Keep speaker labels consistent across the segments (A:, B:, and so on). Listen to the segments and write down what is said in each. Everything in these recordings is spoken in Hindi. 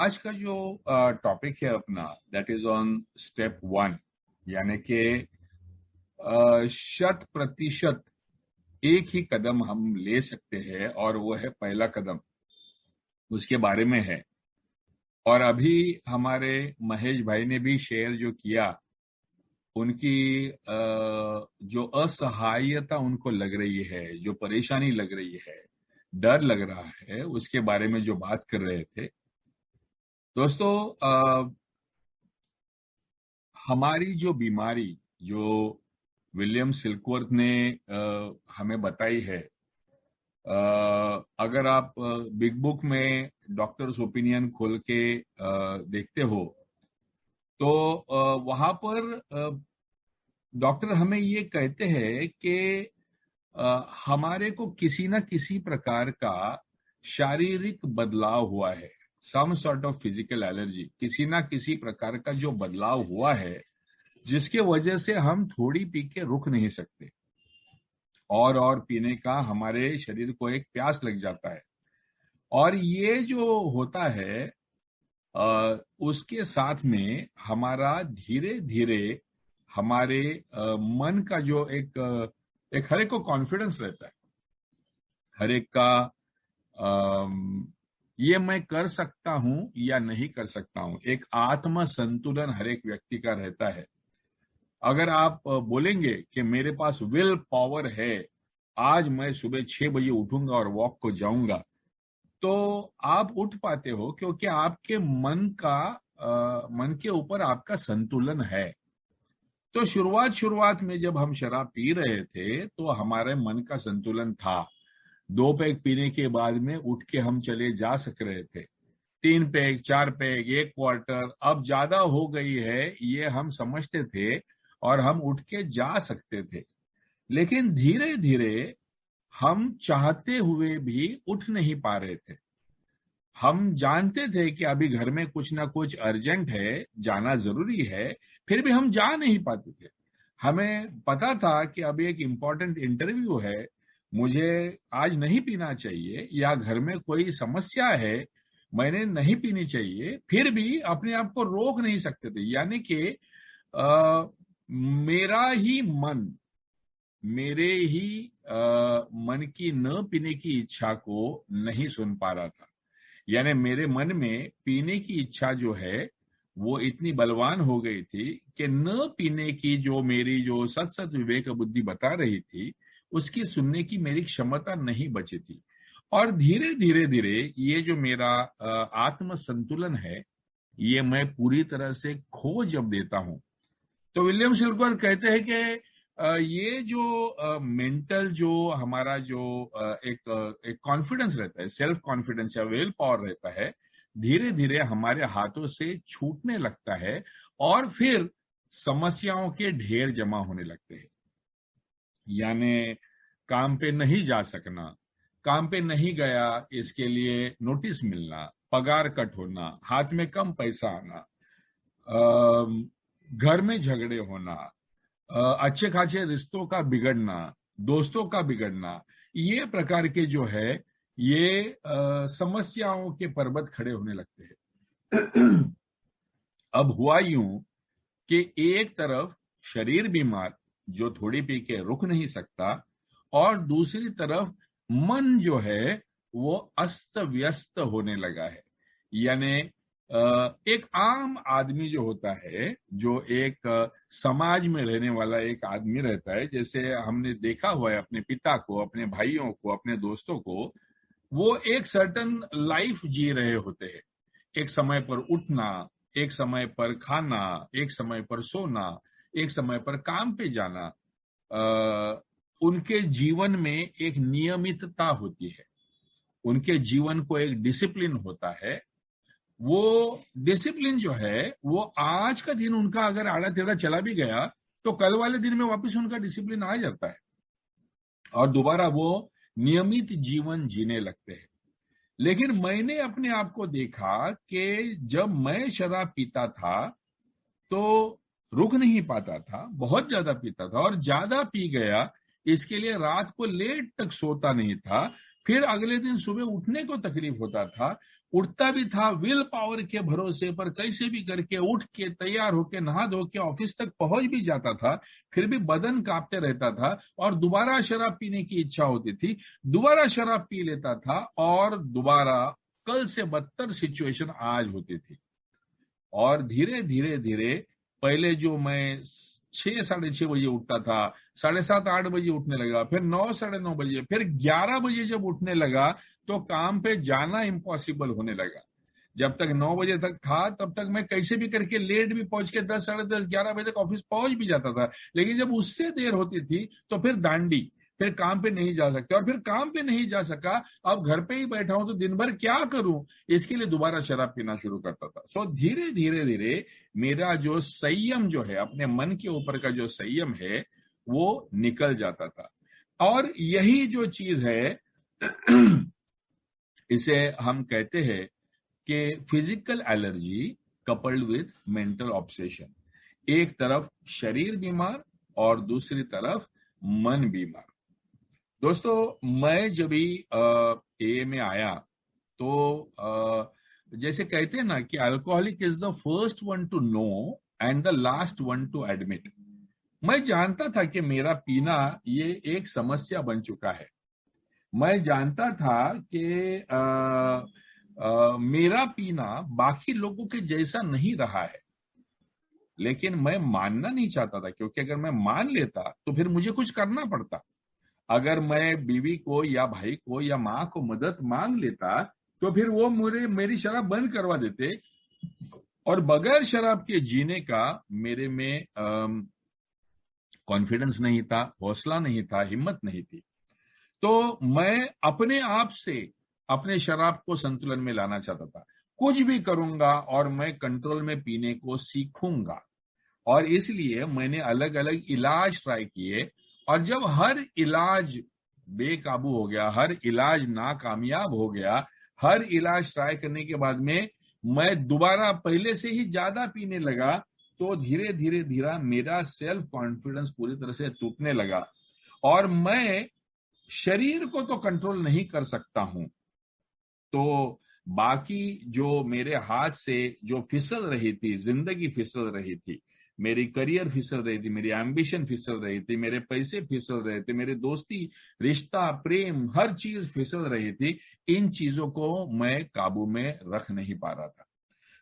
A: आज का जो टॉपिक है अपना, दैट इज ऑन स्टेप 1, यानी कि 100% एक ही कदम हम ले सकते हैं और वो है पहला कदम, उसके बारे में है। और अभी हमारे महेश भाई ने भी शेयर जो किया, उनकी जो असहायता उनको लग रही है, जो परेशानी लग रही है, डर लग रहा है, उसके बारे में जो बात कर रहे थे दोस्तों। हमारी जो बीमारी, जो विलियम सिल्कवर्थ ने हमें बताई है, अगर आप बिग बुक में डॉक्टर्स ओपिनियन खोल के देखते हो तो वहां पर डॉक्टर हमें ये कहते हैं कि हमारे को किसी न किसी प्रकार का शारीरिक बदलाव हुआ है। Some sort of physical allergy, किसी ना किसी प्रकार का जो बदलाव हुआ है, जिसके वजह से हम थोड़ी पी के रुक नहीं सकते, और पीने का हमारे शरीर को एक प्यास लग जाता है। और ये जो होता है उसके साथ में हमारा धीरे धीरे हमारे मन का जो एक हर एक को कॉन्फिडेंस रहता है, हर एक का ये मैं कर सकता हूं या नहीं कर सकता हूं, एक आत्म संतुलन हर एक व्यक्ति का रहता है। अगर आप बोलेंगे कि मेरे पास विल पावर है, आज मैं सुबह 6 बजे उठूंगा और वॉक को जाऊंगा, तो आप उठ पाते हो, क्योंकि आपके मन के ऊपर आपका संतुलन है। तो शुरुआत में जब हम शराब पी रहे थे तो हमारे मन का संतुलन था। 2 पैग पीने के बाद में उठ के हम चले जा सक रहे थे। 3 पैग, 4 पैग, 1 क्वार्टर, अब ज्यादा हो गई है ये हम समझते थे और हम उठ के जा सकते थे। लेकिन धीरे धीरे हम चाहते हुए भी उठ नहीं पा रहे थे। हम जानते थे कि अभी घर में कुछ ना कुछ अर्जेंट है, जाना जरूरी है, फिर भी हम जा नहीं पाते थे। हमें पता था कि अभी एक इम्पोर्टेंट इंटरव्यू है, मुझे आज नहीं पीना चाहिए, या घर में कोई समस्या है, मैंने नहीं पीनी चाहिए, फिर भी अपने आप को रोक नहीं सकते थे। यानी कि मेरा ही मन, मेरे ही मन की न पीने की इच्छा को नहीं सुन पा रहा था। यानी मेरे मन में पीने की इच्छा जो है वो इतनी बलवान हो गई थी कि न पीने की जो मेरी जो सत विवेक बुद्धि बता रही थी, उसकी सुनने की मेरी क्षमता नहीं बची थी। और धीरे धीरे धीरे ये जो मेरा आत्म संतुलन है, ये मैं पूरी तरह से खो जब देता हूं, तो विलियम सिल्कवर्थ कहते हैं कि ये जो मेंटल जो हमारा जो एक कॉन्फिडेंस रहता है, सेल्फ कॉन्फिडेंस या विल पावर रहता है, धीरे धीरे हमारे हाथों से छूटने लगता है और फिर समस्याओं के ढेर जमा होने लगते हैं। यानी काम पे नहीं जा सकना, काम पे नहीं गया इसके लिए नोटिस मिलना, पगार कट होना, हाथ में कम पैसा आना, घर में झगड़े होना, अच्छे खासे रिश्तों का बिगड़ना, दोस्तों का बिगड़ना, ये प्रकार के जो है ये समस्याओं के पर्वत खड़े होने लगते हैं। अब हुआ यूं कि एक तरफ शरीर बीमार, जो थोड़ी पी के रुक नहीं सकता, और दूसरी तरफ मन जो है वो अस्त व्यस्त होने लगा है। यानी एक आम आदमी जो होता है, जो एक समाज में रहने वाला एक आदमी रहता है, जैसे हमने देखा हुआ है अपने पिता को, अपने भाइयों को, अपने दोस्तों को, वो एक सर्टन लाइफ जी रहे होते हैं। एक समय पर उठना, एक समय पर खाना, एक समय पर सोना, एक समय पर काम पे जाना, उनके जीवन में एक नियमितता होती है, उनके जीवन को एक डिसिप्लिन होता है। वो डिसिप्लिन जो है वो आज का दिन उनका अगर आड़ा टेढ़ा चला भी गया तो कल वाले दिन में वापस उनका डिसिप्लिन आ जाता है और दोबारा वो नियमित जीवन जीने लगते हैं। लेकिन मैंने अपने आप को देखा कि जब मैं शराब पीता था तो रुक नहीं पाता था, बहुत ज्यादा पीता था और ज्यादा पी गया, इसके लिए रात को लेट तक सोता नहीं था, फिर अगले दिन सुबह उठने को तकलीफ होता था। उठता भी था विल पावर के भरोसे पर, कैसे भी करके उठ के तैयार होके नहा धो के ऑफिस तक पहुंच भी जाता था, फिर भी बदन कांपते रहता था और दोबारा शराब पीने की इच्छा होती थी, दोबारा शराब पी लेता था और दोबारा कल से बदतर सिचुएशन आज होती थी। और धीरे धीरे धीरे पहले जो मैं 6-6:30 बजे उठता था, 7:30-8 बजे उठने लगा, फिर 9-9:30 बजे, फिर 11 बजे जब उठने लगा तो काम पे जाना इम्पॉसिबल होने लगा। जब तक 9 बजे तक था तब तक मैं कैसे भी करके लेट भी पहुंच के 10, 10:30, 11 बजे तक ऑफिस पहुंच भी जाता था, लेकिन जब उससे देर होती थी तो फिर दांडी, फिर काम पे नहीं जा सकते, और फिर काम पे नहीं जा सका, अब घर पे ही बैठा हूं तो दिन भर क्या करूं, इसके लिए दोबारा शराब पीना शुरू करता था। सो धीरे धीरे धीरे मेरा जो संयम जो है, अपने मन के ऊपर का जो संयम है, वो निकल जाता था। और यही जो चीज है इसे हम कहते हैं कि physical allergy coupled with mental obsession. एक तरफ शरीर बीमार और दूसरी तरफ मन बीमार। दोस्तों, मैं जब भी ए में आया तो जैसे कहते हैं ना कि alcoholic is the first one to know and the last one to admit. मैं जानता था कि मेरा पीना ये एक समस्या बन चुका है। मैं जानता था कि मेरा पीना बाकी लोगों के जैसा नहीं रहा है, लेकिन मैं मानना नहीं चाहता था, क्योंकि अगर मैं मान लेता तो फिर मुझे कुछ करना पड़ता। अगर मैं बीवी को या भाई को या माँ को मदद मांग लेता तो फिर वो मेरी शराब बंद करवा देते, और बगैर शराब के जीने का मेरे में कॉन्फिडेंस नहीं था, हौसला नहीं था, हिम्मत नहीं थी। तो मैं अपने आप से अपने शराब को संतुलन में लाना चाहता था। कुछ भी करूंगा और मैं कंट्रोल में पीने को सीखूंगा, और इसलिए मैंने अलग अलग इलाज ट्राई किए। और जब हर इलाज बेकाबू हो गया, हर इलाज नाकामयाब हो गया, हर इलाज ट्राई करने के बाद में मैं दोबारा पहले से ही ज्यादा पीने लगा, तो धीरे धीरे धीरे मेरा सेल्फ कॉन्फिडेंस पूरी तरह से टूटने लगा। और मैं शरीर को तो कंट्रोल नहीं कर सकता हूं, तो बाकी जो मेरे हाथ से जो फिसल रही थी, जिंदगी फिसल रही थी, मेरी करियर फिसल रही थी, मेरी एम्बिशन फिसल रही थी, मेरे पैसे फिसल रहे थे, मेरे दोस्ती, रिश्ता, प्रेम, हर चीज फिसल रही थी। इन चीजों को मैं काबू में रख नहीं पा रहा था।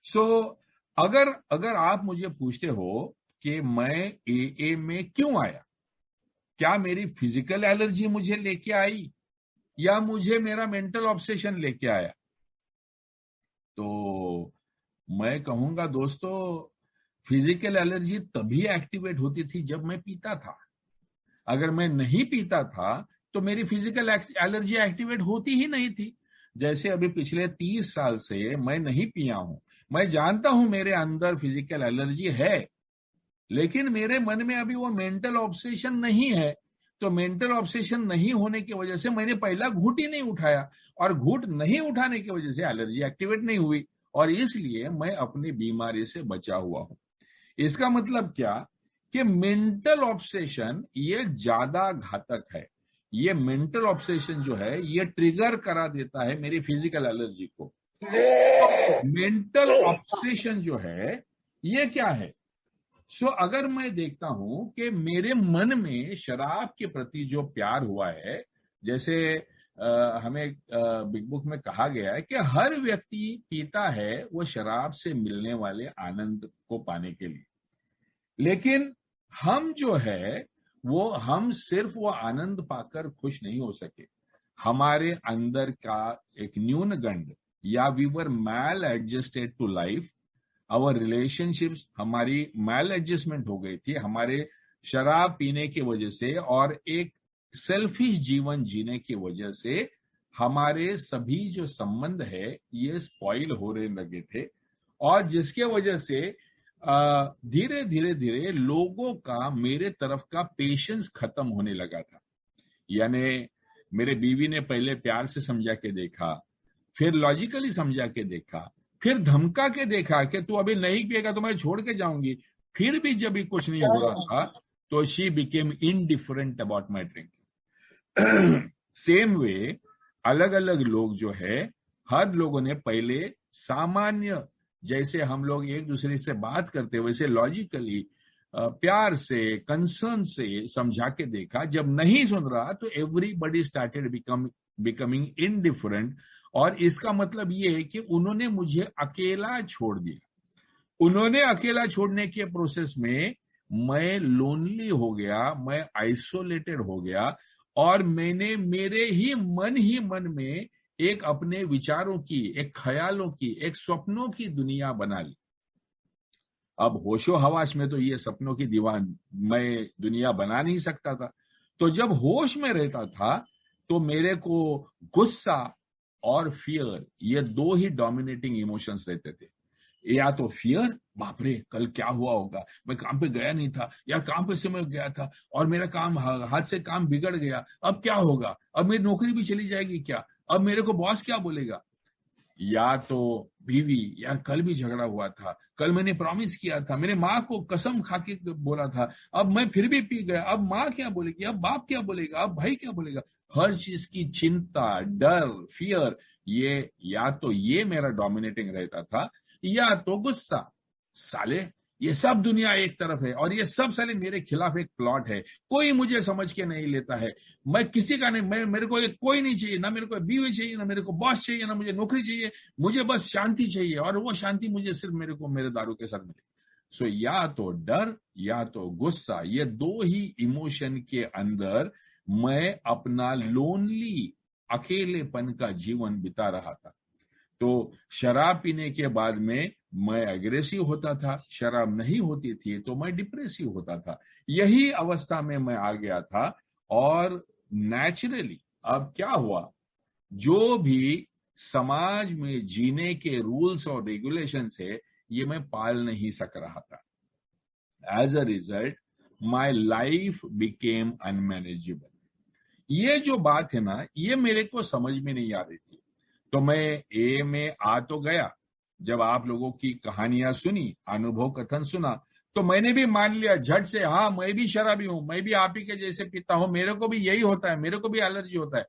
A: सो अगर अगर आप मुझे पूछते हो कि मैं ए में क्यों आया, क्या मेरी फिजिकल एलर्जी मुझे लेके आई या मुझे मेरा मेंटल ऑब्सेशन लेके आया, तो मैं कहूंगा दोस्तों, फिजिकल एलर्जी तभी एक्टिवेट होती थी जब मैं पीता था। अगर मैं नहीं पीता था तो मेरी फिजिकल एलर्जी एक्टिवेट होती ही नहीं थी। जैसे अभी पिछले 30 साल से मैं नहीं पिया हूं, मैं जानता हूं मेरे अंदर फिजिकल एलर्जी है, लेकिन मेरे मन में अभी वो मेंटल ऑब्सेशन नहीं है। तो मेंटल ऑब्सेशन नहीं होने की वजह से मैंने पहला घूंट ही नहीं उठाया, और घूंट नहीं उठाने की वजह से एलर्जी एक्टिवेट नहीं हुई, और इसलिए मैं अपनी बीमारी से बचा हुआ हूं। इसका मतलब क्या कि मेंटल ऑब्सेशन ये ज्यादा घातक है। ये मेंटल ऑब्सेशन जो है ये ट्रिगर करा देता है मेरी फिजिकल एलर्जी को। मेंटल ऑब्सेशन जो है ये क्या है? अगर मैं देखता हूं कि मेरे मन में शराब के प्रति जो प्यार हुआ है, जैसे हमें बिग बुक में कहा गया है कि हर व्यक्ति पीता है वो शराब से मिलने वाले आनंद को पाने के लिए, लेकिन हम जो है हम सिर्फ वो आनंद पाकर खुश नहीं हो सके। हमारे अंदर का एक न्यूनगंड, या we were maladjusted to life, our relationships, हमारी मैल एडजस्टमेंट हो गई थी हमारे शराब पीने की वजह से, और एक सेल्फिश जीवन जीने की वजह से हमारे सभी जो संबंध है ये स्पॉइल होने लगे थे, और जिसके वजह से धीरे धीरे धीरे लोगों का मेरे तरफ का पेशेंस खत्म होने लगा था। यानी मेरे बीवी ने पहले प्यार से समझा के देखा, फिर लॉजिकली समझा के देखा, फिर धमका के देखा कि तू अभी नहीं पिएगा तो मैं छोड़ के जाऊंगी, फिर भी जब भी कुछ नहीं हो रहा था तो she became indifferent about my drink. Same way अलग अलग लोग जो है हर लोगों ने पहले सामान्य, जैसे हम लोग एक दूसरे से बात करते वैसे लॉजिकली प्यार से, कंसर्न से समझा के देखा। जब नहीं सुन रहा तो एवरीबडी स्टार्टेड बिकमिंग इनडिफरेंट, और इसका मतलब ये है कि उन्होंने मुझे अकेला छोड़ दिया। उन्होंने अकेला छोड़ने के प्रोसेस में मैं लोनली हो गया, मैं आइसोलेटेड हो गया, और मैंने मेरे ही मन में एक अपने विचारों की, एक ख्यालों की, एक सपनों की दुनिया बना ली। अब होशो हवास में तो ये सपनों की दीवान मैं दुनिया बना नहीं सकता था। तो जब होश में रहता था तो मेरे को गुस्सा और फियर, ये दो ही डोमिनेटिंग इमोशंस रहते थे। या तो फियर, बाप रे कल क्या हुआ होगा, मैं काम पे गया नहीं था यार, काम पे से मैं गया था और मेरा काम हाथ से काम बिगड़ गया, अब क्या होगा, अब मेरी नौकरी भी चली जाएगी क्या, अब मेरे को बॉस क्या बोलेगा। या तो बीवी, यार कल भी झगड़ा हुआ था, कल मैंने प्रॉमिस किया था, मेरे माँ को कसम खा के बोला था, अब मैं फिर भी पी गया, अब माँ क्या बोलेगी, अब बाप क्या बोलेगा, अब भाई क्या बोलेगा। हर चीज की चिंता, डर, फियर, ये या तो ये मेरा डोमिनेटिंग रहता था, या तो गुस्सा। साले ये सब दुनिया एक तरफ है और ये सब साले मेरे खिलाफ एक प्लॉट है, कोई मुझे समझ के नहीं लेता है, मैं किसी का नहीं, मेरे को एक कोई नहीं चाहिए, ना मेरे को बीवी चाहिए, ना मेरे को बॉस चाहिए, ना मुझे नौकरी चाहिए, मुझे बस शांति चाहिए, और वो शांति मुझे सिर्फ मेरे को मेरे दारू के साथ मिले। सो या तो डर या तो गुस्सा, ये दो ही इमोशन के अंदर मैं अपना लोनली, अकेलेपन का जीवन बिता रहा था। तो शराब पीने के बाद में मैं एग्रेसिव होता था, शराब नहीं होती थी तो मैं डिप्रेसिव होता था। यही अवस्था में मैं आ गया था। और नेचुरली अब क्या हुआ, जो भी समाज में जीने के रूल्स और रेगुलेशंस है, ये मैं पाल नहीं सक रहा था। As a result my life became unmanageable. ये जो बात है ना, ये मेरे को समझ में नहीं आ रही थी। तो मैं ए में आ तो गया, जब आप लोगों की कहानियां सुनी, अनुभव कथन सुना, तो मैंने भी मान लिया झट से, हाँ मैं भी शराबी हूं, मैं भी आप ही के जैसे पीता हूं, मेरे को भी यही होता है, मेरे को भी एलर्जी होता है।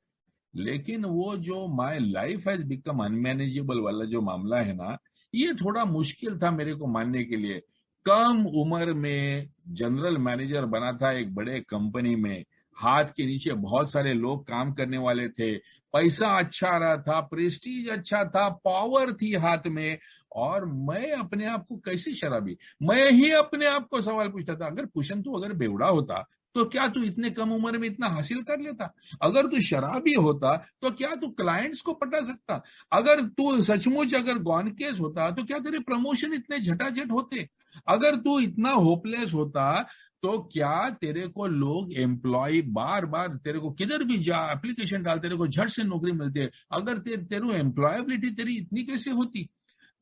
A: लेकिन वो जो my life has become unmanageable वाला जो मामला है ना, ये थोड़ा मुश्किल था मेरे को मानने के लिए। कम उम्र में जनरल मैनेजर बना था एक बड़े कंपनी में, हाथ के नीचे बहुत सारे लोग काम करने वाले थे, पैसा अच्छा आ रहा था, प्रेस्टीज अच्छा था, पावर थी हाथ में, और मैं अपने आप को कैसे शराबी। मैं ही अपने आप को सवाल पूछता था, अगर पुशन तू अगर बेवड़ा होता तो क्या तू इतने कम उम्र में इतना हासिल कर लेता, अगर तू शराबी होता तो क्या तू क्लाइंट्स को पटा सकता, अगर तू सचमुच अगर गॉन केस होता तो क्या तेरे प्रमोशन इतने झटाझट होते, अगर तू इतना होपलेस होता तो क्या तेरे को लोग एम्प्लॉय बार बार, तेरे को किधर भी जा एप्लीकेशन डाल, तेरे को झट से नौकरी मिलती है, अगर तेरे एम्प्लॉयबिलिटी तेरी इतनी कैसे होती।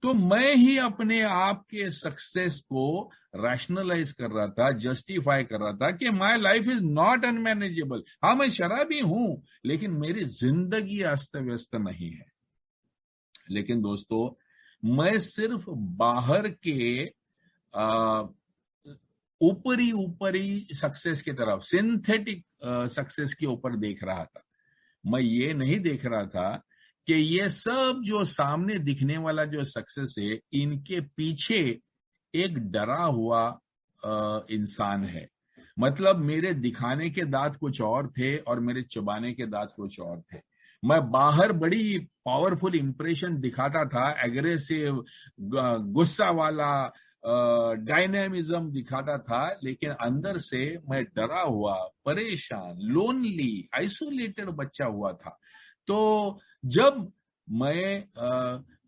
A: तो मैं ही अपने आप के सक्सेस को रैशनलाइज कर रहा था, जस्टिफाई कर रहा था कि my life is not unmanageable. हाँ मैं शराबी हूं, लेकिन मेरी जिंदगी अस्त व्यस्त नहीं है। लेकिन दोस्तों, मैं सिर्फ बाहर के ऊपरी ऊपरी सक्सेस की तरफ, सिंथेटिक सक्सेस के ऊपर देख रहा था। मैं ये नहीं देख रहा था कि ये सब जो सामने दिखने वाला जो सक्सेस है, इनके पीछे एक डरा हुआ इंसान है। मतलब मेरे दिखाने के दांत कुछ और थे और मेरे चबाने के दांत कुछ और थे। मैं बाहर बड़ी पावरफुल इंप्रेशन दिखाता था, एग्रेसिव, गुस्सा वाला, डायनेमिज्म दिखाता था, लेकिन अंदर से मैं डरा हुआ, परेशान, लोनली, आइसोलेटेड बच्चा हुआ था। तो जब मैं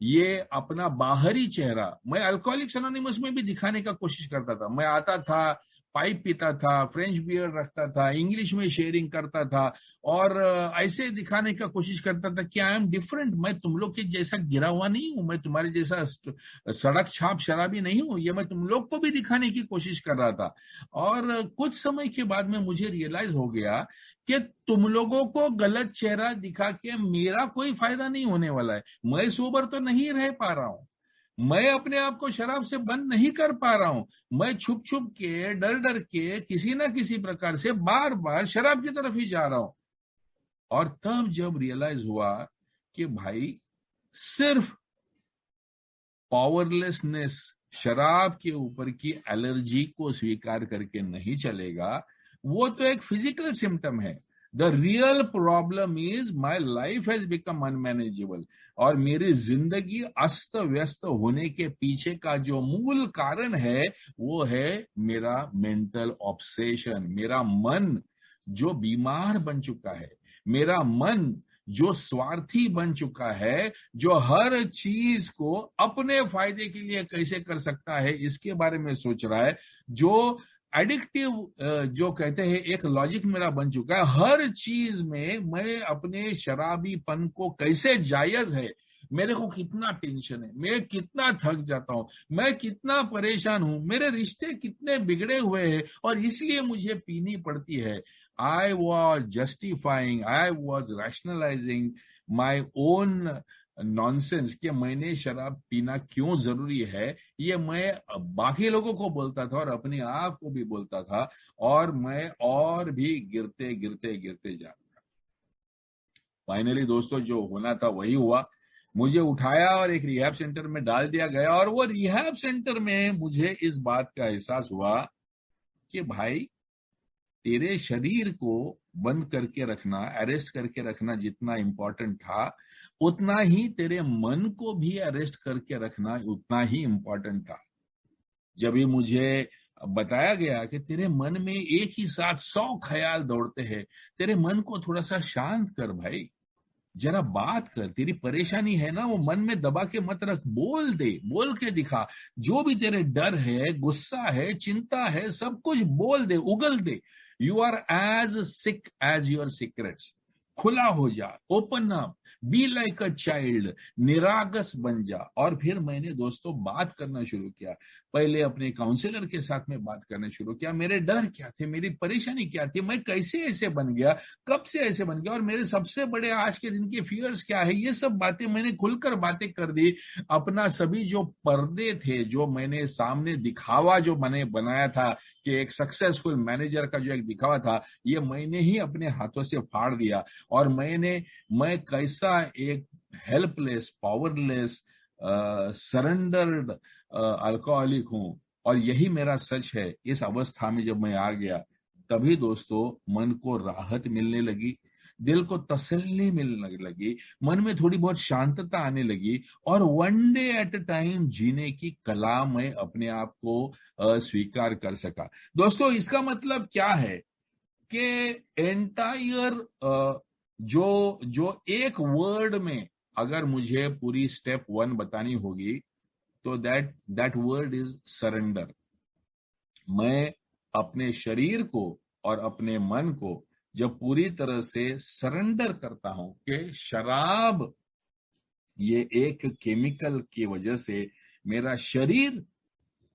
A: ये अपना बाहरी चेहरा, मैं अल्कोहलिक्स एनोनिमस में भी दिखाने का कोशिश करता था। मैं आता था, पाइप पीता था, फ्रेंच बियर रखता था, इंग्लिश में शेयरिंग करता था, और ऐसे दिखाने का कोशिश करता था कि आई एम डिफरेंट, मैं तुम लोग के जैसा गिरा हुआ नहीं हूं, मैं तुम्हारे जैसा सड़क छाप शराबी नहीं हूं, ये मैं तुम लोग को भी दिखाने की कोशिश कर रहा था। और कुछ समय के बाद में मुझे रियलाइज हो गया कि तुम लोगों को गलत चेहरा दिखा के मेरा कोई फायदा नहीं होने वाला है। मैं सोबर तो नहीं रह पा रहा हूं, मैं अपने आप को शराब से बंद नहीं कर पा रहा हूं, मैं छुप छुप के, डर डर के, किसी ना किसी प्रकार से बार बार शराब की तरफ ही जा रहा हूं। और तब जब रियलाइज हुआ कि भाई सिर्फ पावरलेसनेस, शराब के ऊपर की एलर्जी को स्वीकार करके नहीं चलेगा। वो तो एक फिजिकल सिम्टम है। The real problem is my life has become unmanageable. और मेरी जिंदगी अस्त व्यस्त होने के पीछे का जो मूल कारण है वो है मेरा मेंटल ऑब्सेशन, मेरा मन जो बीमार बन चुका है, मेरा मन जो स्वार्थी बन चुका है, जो हर चीज को अपने फायदे के लिए कैसे कर सकता है इसके बारे में सोच रहा है, जो एडिक्टिव, जो कहते हैं एक लॉजिक मेरा बन चुका है, हर चीज में मैं अपने शराबीपन को कैसे जायज है, मेरे को कितना टेंशन है, मैं कितना थक जाता हूं, मैं कितना परेशान हूं, मेरे रिश्ते कितने बिगड़े हुए हैं और इसलिए मुझे पीनी पड़ती है। I was justifying, I was rationalizing my own nonsense कि मैंने शराब पीना क्यों जरूरी है, ये मैं बाकी लोगों को बोलता था और अपने आप को भी बोलता था, और मैं और भी गिरते गिरते गिरते जा रहा। फाइनली दोस्तों जो होना था वही हुआ। मुझे उठाया और एक रिहैब सेंटर में डाल दिया गया, और वो रिहैब सेंटर में मुझे इस बात का एहसास हुआ कि भाई तेरे शरीर को बंद करके रखना, अरेस्ट करके रखना जितना इंपॉर्टेंट था, उतना ही तेरे मन को भी अरेस्ट करके रखना उतना ही इंपॉर्टेंट था। जब भी मुझे बताया गया कि तेरे मन में एक ही साथ 100 ख्याल दौड़ते हैं, तेरे मन को थोड़ा सा शांत कर भाई, जरा बात कर, तेरी परेशानी है ना वो मन में दबा के मत रख, बोल दे, बोल के दिखा, जो भी तेरे डर है, गुस्सा है, चिंता है, सब कुछ बोल दे, उगल दे। You are as sick as your secrets. खुला हो जा, open up, be like a child, निरागस बन जा। और फिर मैंने दोस्तों बात करना शुरू किया, पहले अपने काउंसलर के साथ में बात करना शुरू किया, मेरे डर क्या थे, मेरी परेशानी क्या थी, मैं कैसे ऐसे बन गया, कब से ऐसे बन गया, और मेरे सबसे बड़े आज के दिन के फियर्स क्या है, ये सब बातें मैंने खुलकर बातें कर दी। अपना सभी जो पर्दे थे, जो मैंने सामने दिखावा जो मैंने बनाया था कि एक सक्सेसफुल मैनेजर का जो एक दिखावा था, ये मैंने ही अपने हाथों से फाड़ दिया। और मैं कैसा एक हेल्पलेस, पावरलेस, सरेंडर्ड अल्कोहलिक हूं, और यही मेरा सच है। इस अवस्था में जब मैं आ गया, तभी दोस्तों मन को राहत मिलने लगी, दिल को तसल्ली मिलने लगी, मन में थोड़ी बहुत शांतता आने लगी, और one day at a time जीने की कला मैं अपने आप को स्वीकार कर सका। दोस्तों इसका मतलब क्या है कि एंटायर जो जो एक वर्ड में अगर मुझे पूरी स्टेप 1 बतानी होगी, तो दैट वर्ड इज सरेंडर। मैं अपने शरीर को और अपने मन को जब पूरी तरह से सरेंडर करता हूं कि शराब ये एक केमिकल की वजह से मेरा शरीर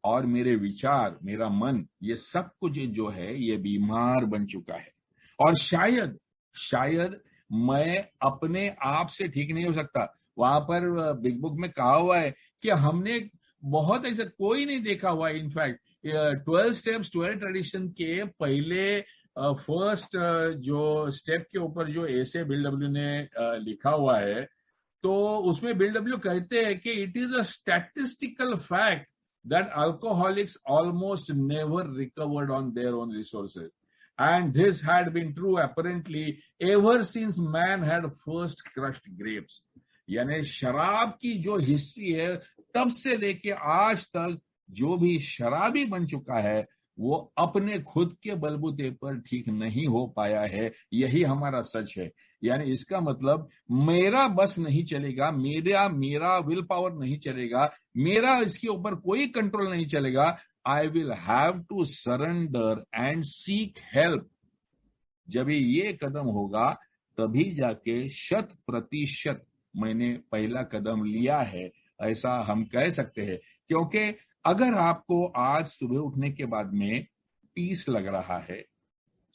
A: और मेरे विचार, मेरा मन, ये सब कुछ जो है ये बीमार बन चुका है, और शायद शायद मैं अपने आप से ठीक नहीं हो सकता। वहां पर बिग बुक में कहा हुआ है कि हमने बहुत ऐसा कोई नहीं देखा हुआ है। इनफैक्ट 12 स्टेप्स 12 ट्रेडिशन के पहले फर्स्ट जो स्टेप के ऊपर जो ऐसे बिल डब्ल्यू ने लिखा हुआ है, तो उसमें बिल डब्ल्यू कहते हैं कि it is a statistical fact that alcoholics almost never recovered on their own resources. And this had been true apparently ever since man had first crushed grapes. यानी शराब की जो हिस्ट्री है, तब से लेके आज तक जो भी शराबी बन चुका है वो अपने खुद के बलबूते पर ठीक नहीं हो पाया है। यही हमारा सच है। यानी इसका मतलब मेरा बस नहीं चलेगा, मेरा विल पावर नहीं चलेगा, मेरा इसके ऊपर कोई कंट्रोल नहीं चलेगा। I will have to surrender and seek help. जब ये कदम होगा तभी जाके 100% मैंने पहला कदम लिया है, ऐसा हम कह सकते हैं। क्योंकि अगर आपको आज सुबह उठने के बाद में पीस लग रहा है,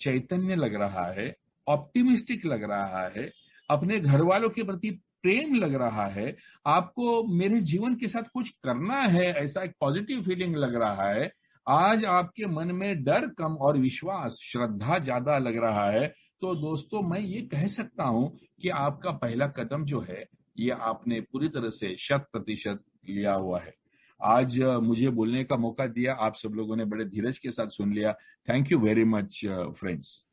A: चैतन्य लग रहा है, ऑप्टिमिस्टिक लग रहा है, अपने घर वालों के प्रति प्रेम लग रहा है, आपको मेरे जीवन के साथ कुछ करना है, ऐसा एक पॉजिटिव फीलिंग लग रहा है, आज आपके मन में डर कम और विश्वास, श्रद्धा ज्यादा लग रहा है, तो दोस्तों मैं ये कह सकता हूं कि आपका पहला कदम जो है ये आपने पूरी तरह से 100% लिया हुआ है। आज मुझे बोलने का मौका दिया, आप सब लोगों ने बड़े धीरज के साथ सुन लिया। Thank you very much friends.